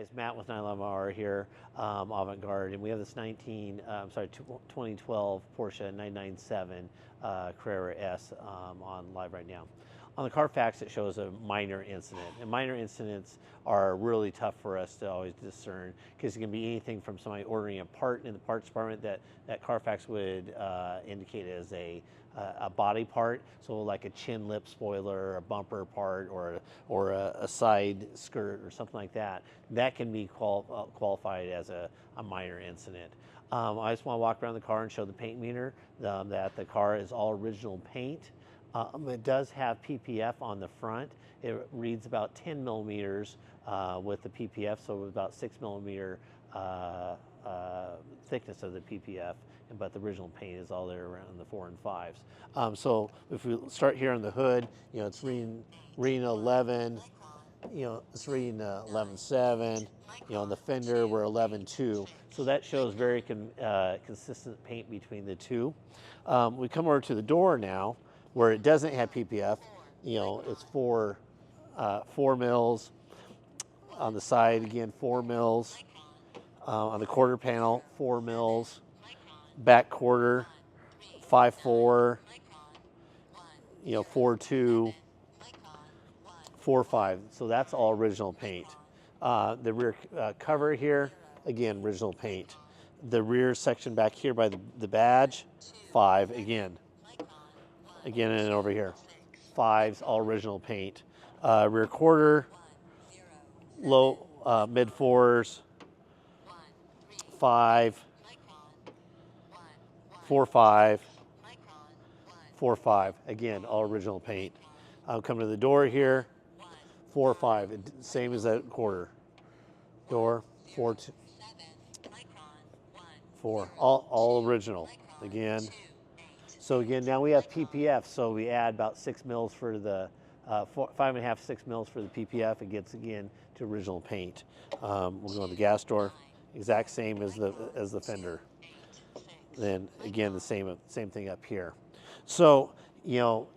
Guys, Matt with 911R here, Avant-Garde, and we have this 2012 Porsche 997 Carrera S on live right now. On the Carfax, it shows a minor incident, and minor incidents are really tough for us to always discern because it can be anything from somebody ordering a part in the parts department that Carfax would indicate as a body part, so like a chin lip spoiler, a bumper part, or a side skirt or something like that. That can be qualified as a minor incident. I just want to walk around the car and show the paint meter that the car is all original paint. It does have PPF on the front. It reads about 10 millimeters with the PPF, so about 6 millimeter thickness of the PPF, but the original paint is all there around the 4 and 5s. So if we start here on the hood, it's reading 11, it's reading 11.7. On the fender we're 11.2. So that shows very consistent paint between the two. We come over to the door now, where it doesn't have PPF. It's 4 mils on the side. Again, 4 mils on the quarter panel. 4 mils. Back quarter, 5.4. 4.2. 4.5. So that's all original paint. The rear cover here, again, original paint. The rear section back here by the badge, 5 again. Again, and over here, 5s, all original paint. Rear quarter, low, mid 4s, 5, 4.5, 4.5. Again, all original paint. Coming to the door here, 4.5, same as that quarter. Door, 4.2, 4, all original. Again. So again, now we have PPF, so we add about 6 mils for the 5.5, 6 mils for the PPF. It gets again to original paint. We'll go on the gas door, exact same as the fender. Then again, the same thing up here. So so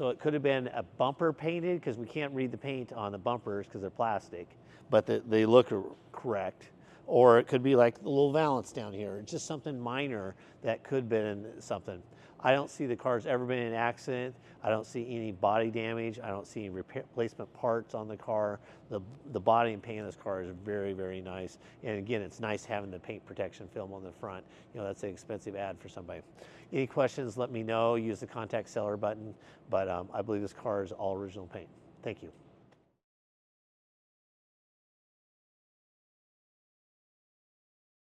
it could have been a bumper painted because we can't read the paint on the bumpers because they're plastic, but they look correct. Or it could be like the little valance down here, just something minor that could have been something. I don't see the car's ever been in an accident. I don't see any body damage. I don't see any replacement parts on the car. The body and paint of this car is very, very nice. And again, it's nice having the paint protection film on the front. That's an expensive ad for somebody. Any questions, let me know. Use the contact seller button. But I believe this car is all original paint. Thank you.